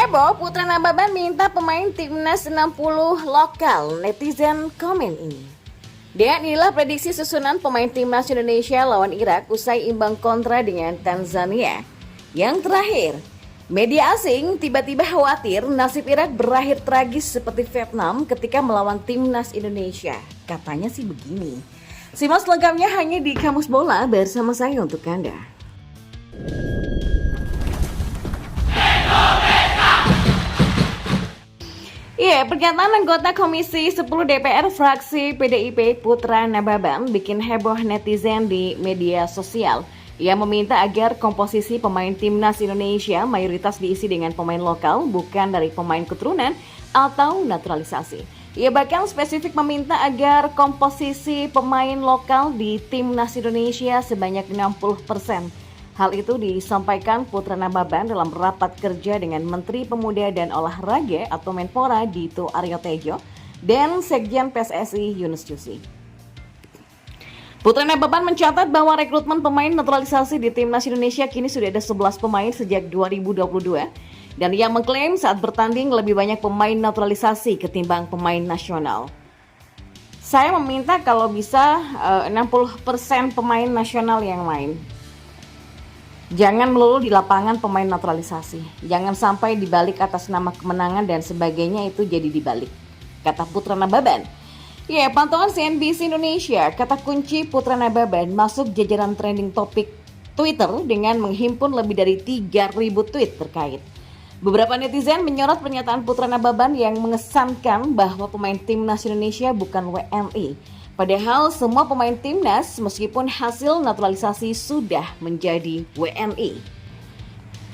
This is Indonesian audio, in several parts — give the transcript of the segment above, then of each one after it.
Heboh, Putra Nababan minta pemain timnas 60 lokal, netizen komen ini. Dan inilah prediksi susunan pemain timnas Indonesia lawan Irak usai imbang kontra dengan Tanzania. Yang terakhir, media asing tiba-tiba khawatir nasib Irak berakhir tragis seperti Vietnam ketika melawan timnas Indonesia. Katanya sih begini. Simak selengkapnya hanya di Kamus Bola bersama saya untuk Anda. Iya, pernyataan anggota Komisi 10 DPR fraksi PDIP Putra Nababan bikin heboh netizen di media sosial. Ia meminta agar komposisi pemain timnas Indonesia mayoritas diisi dengan pemain lokal, bukan dari pemain keturunan atau naturalisasi. Ia bahkan spesifik meminta agar komposisi pemain lokal di timnas Indonesia sebanyak 60%. Hal itu disampaikan Putra Nababan dalam rapat kerja dengan Menteri Pemuda dan Olahraga atau Menpora Dito Aryo Tejo dan Sekjen PSSI Yunus Nusi. Putra Nababan mencatat bahwa rekrutmen pemain naturalisasi di timnas Indonesia kini sudah ada 11 pemain sejak 2022 dan ia mengklaim saat bertanding lebih banyak pemain naturalisasi ketimbang pemain nasional. Saya meminta kalau bisa 60% pemain nasional yang main. Jangan melulu di lapangan pemain naturalisasi. Jangan sampai dibalik atas nama kemenangan dan sebagainya itu jadi dibalik, kata Putra Nababan. Ya, pantauan CNBC Indonesia, kata kunci Putra Nababan masuk jajaran trending topik Twitter dengan menghimpun lebih dari 3.000 tweet terkait. Beberapa netizen menyorot pernyataan Putra Nababan yang mengesankan bahwa pemain timnas Indonesia bukan WNI. Padahal semua pemain timnas meskipun hasil naturalisasi sudah menjadi WNI.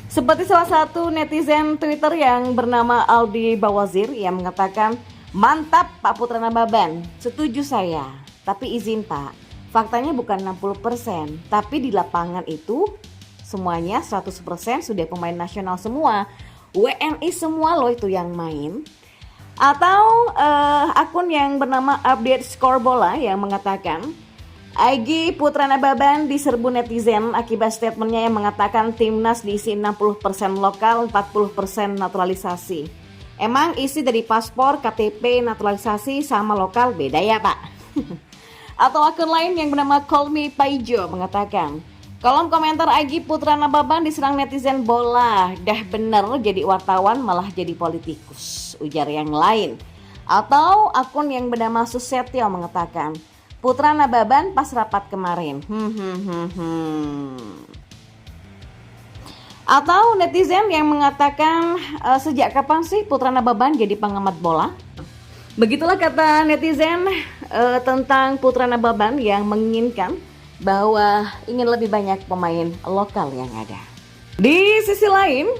Seperti salah satu netizen Twitter yang bernama Aldi Bawazir yang mengatakan, "Mantap Pak Putra Nababan, setuju saya. Tapi izin Pak, faktanya bukan 60%, tapi di lapangan itu semuanya 100% sudah pemain nasional semua. WNI semua loh itu yang main." Atau akun yang bernama Update Skor Bola yang mengatakan, Aigi Putra Nababan diserbu netizen akibat statementnya yang mengatakan timnas diisi 60% lokal, 40% naturalisasi. Emang isi dari paspor, KTP, naturalisasi sama lokal beda ya Pak? Atau akun lain yang bernama Call Me Paijo mengatakan, kolom komentar Aigi Putra Nababan diserang netizen bola, dah bener jadi wartawan malah jadi politikus, ujar yang lain. Atau akun yang bernama Susetyo mengatakan, Putra Nababan pas rapat kemarin. Atau netizen yang mengatakan, sejak kapan sih Putra Nababan jadi pengamat bola? Begitulah kata netizen tentang Putra Nababan yang menginginkan bahwa ingin lebih banyak pemain lokal yang ada. Di sisi lain,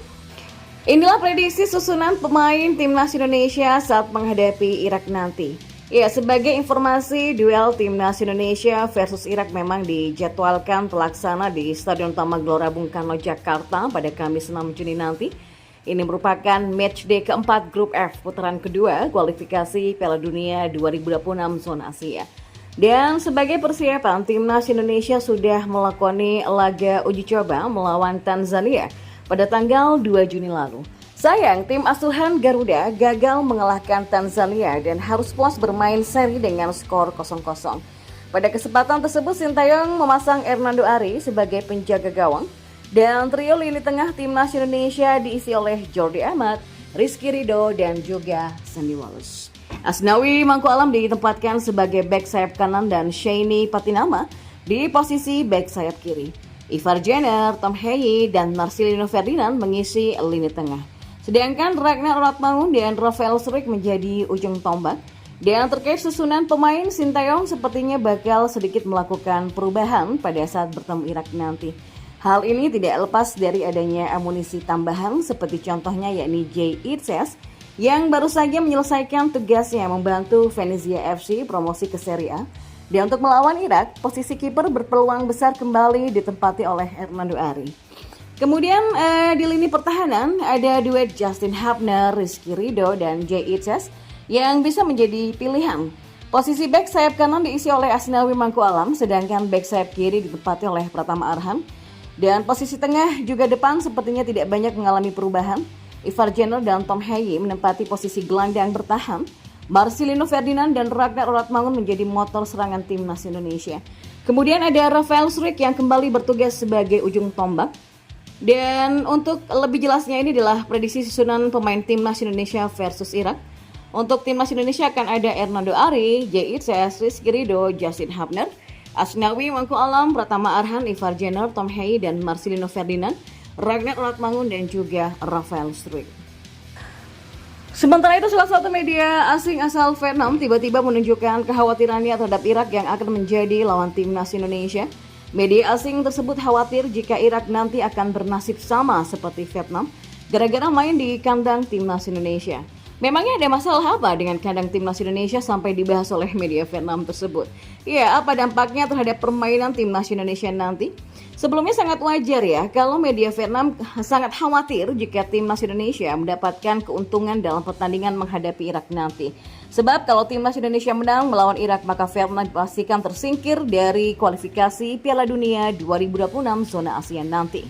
inilah prediksi susunan pemain timnas Indonesia saat menghadapi Irak nanti. Ya, sebagai informasi, duel timnas Indonesia versus Irak memang dijadwalkan terlaksana di Stadion Utama Gelora Bung Karno Jakarta pada Kamis 6 Juni nanti. Ini merupakan matchday keempat Grup F putaran kedua kualifikasi Piala Dunia 2026 zona Asia. Dan sebagai persiapan, timnas Indonesia sudah melakoni laga uji coba melawan Tanzania pada tanggal 2 Juni lalu. Sayang, tim asuhan Garuda gagal mengalahkan Tanzania dan harus puas bermain seri dengan skor 0-0. Pada kesempatan tersebut, Sintayong memasang Hernando Ari sebagai penjaga gawang dan trio lini tengah timnas Indonesia diisi oleh Jordi Amat, Rizky Ridho, dan juga Sandy Wallace. Asnawi Mangku Alam ditempatkan sebagai bek sayap kanan dan Sheini Patinama di posisi bek sayap kiri. Ivar Jenner, Tom Heyi, dan Marcelino Ferdinand mengisi lini tengah. Sedangkan Ragnar Ratmangun dan Rafael Struijk menjadi ujung tombak. Dan terkait susunan pemain, Sintayong sepertinya bakal sedikit melakukan perubahan pada saat bertemu Irak nanti. Hal ini tidak lepas dari adanya amunisi tambahan seperti contohnya yakni Jay Itzes yang baru saja menyelesaikan tugasnya membantu Venezia FC promosi ke Serie A. Dan untuk melawan Irak, posisi kiper berpeluang besar kembali ditempati oleh Hernando Ari. Kemudian di lini pertahanan ada duet Justin Hubner, Rizky Ridho, dan Jay Itzes yang bisa menjadi pilihan. Posisi bek sayap kanan diisi oleh Asnawi Mangku Alam, sedangkan bek sayap kiri ditempati oleh Pratama Arhan. Dan posisi tengah juga depan sepertinya tidak banyak mengalami perubahan. Ivar Jenner dan Tom Haye menempati posisi gelandang bertahan. Marcelino Ferdinand dan Ragnar Oratmangun menjadi motor serangan timnas Indonesia. Kemudian ada Rafael Struijk yang kembali bertugas sebagai ujung tombak. Dan untuk lebih jelasnya ini adalah prediksi susunan pemain timnas Indonesia versus Irak. Untuk timnas Indonesia akan ada Hernando Ari, J. Itzes, Rizky Ridho, Justin Hubner, Asnawi Mangku Alam, Pratama Arhan, Ivar Jenner, Tom Haye, dan Marcelino Ferdinand, Ragnar Oratmangun, dan juga Rafael Struijk. Sementara itu, salah satu media asing asal Vietnam tiba-tiba menunjukkan kekhawatirannya terhadap Irak yang akan menjadi lawan timnas Indonesia. Media asing tersebut khawatir jika Irak nanti akan bernasib sama seperti Vietnam gara-gara main di kandang timnas Indonesia. Memangnya ada masalah apa dengan kandang timnas Indonesia sampai dibahas oleh media Vietnam tersebut? Ya, apa dampaknya terhadap permainan timnas Indonesia nanti? Sebelumnya sangat wajar ya kalau media Vietnam sangat khawatir jika timnas Indonesia mendapatkan keuntungan dalam pertandingan menghadapi Irak nanti. Sebab kalau timnas Indonesia menang melawan Irak maka Vietnam dipastikan tersingkir dari kualifikasi Piala Dunia 2026 zona Asia nanti.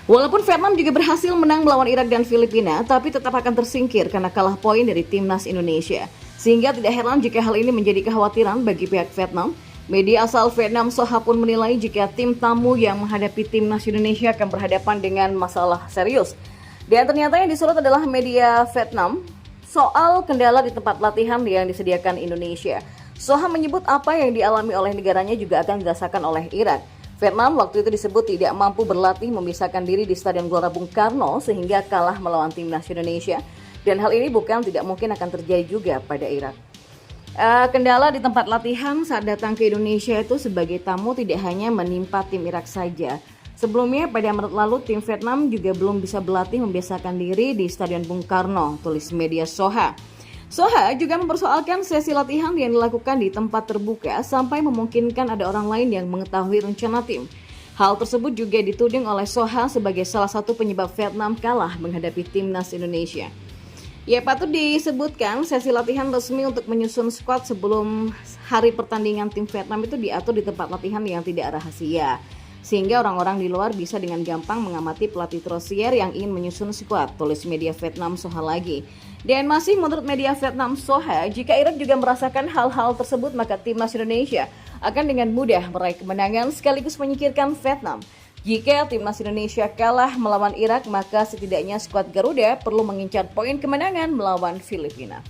Walaupun Vietnam juga berhasil menang melawan Irak dan Filipina, tapi tetap akan tersingkir karena kalah poin dari timnas Indonesia. Sehingga tidak heran jika hal ini menjadi kekhawatiran bagi pihak Vietnam. Media asal Vietnam Soha pun menilai jika tim tamu yang menghadapi timnas Indonesia akan berhadapan dengan masalah serius. Dan ternyata yang disorot adalah media Vietnam soal kendala di tempat latihan yang disediakan Indonesia. Soha menyebut apa yang dialami oleh negaranya juga akan dirasakan oleh Irak. Vietnam waktu itu disebut tidak mampu berlatih memisahkan diri di Stadion Gelora Bung Karno sehingga kalah melawan timnas Indonesia. Dan hal ini bukan tidak mungkin akan terjadi juga pada Irak. Kendala di tempat latihan saat datang ke Indonesia itu sebagai tamu tidak hanya menimpa tim Irak saja. Sebelumnya pada Maret lalu tim Vietnam juga belum bisa berlatih membiasakan diri di Stadion Bung Karno, tulis media Soha. Soha juga mempersoalkan sesi latihan yang dilakukan di tempat terbuka sampai memungkinkan ada orang lain yang mengetahui rencana tim. Hal tersebut juga dituding oleh Soha sebagai salah satu penyebab Vietnam kalah menghadapi timnas Indonesia. Ya, patut disebutkan sesi latihan resmi untuk menyusun skuad sebelum hari pertandingan tim Vietnam itu diatur di tempat latihan yang tidak rahasia. Sehingga orang-orang di luar bisa dengan gampang mengamati pelatih tersier yang ingin menyusun skuad, tulis media Vietnam Soha lagi. Dan masih menurut media Vietnam Soha, jika Irak juga merasakan hal-hal tersebut maka timnas Indonesia akan dengan mudah meraih kemenangan sekaligus menyingkirkan Vietnam. Jika timnas Indonesia kalah melawan Irak, maka setidaknya skuad Garuda perlu mengincar poin kemenangan melawan Filipina.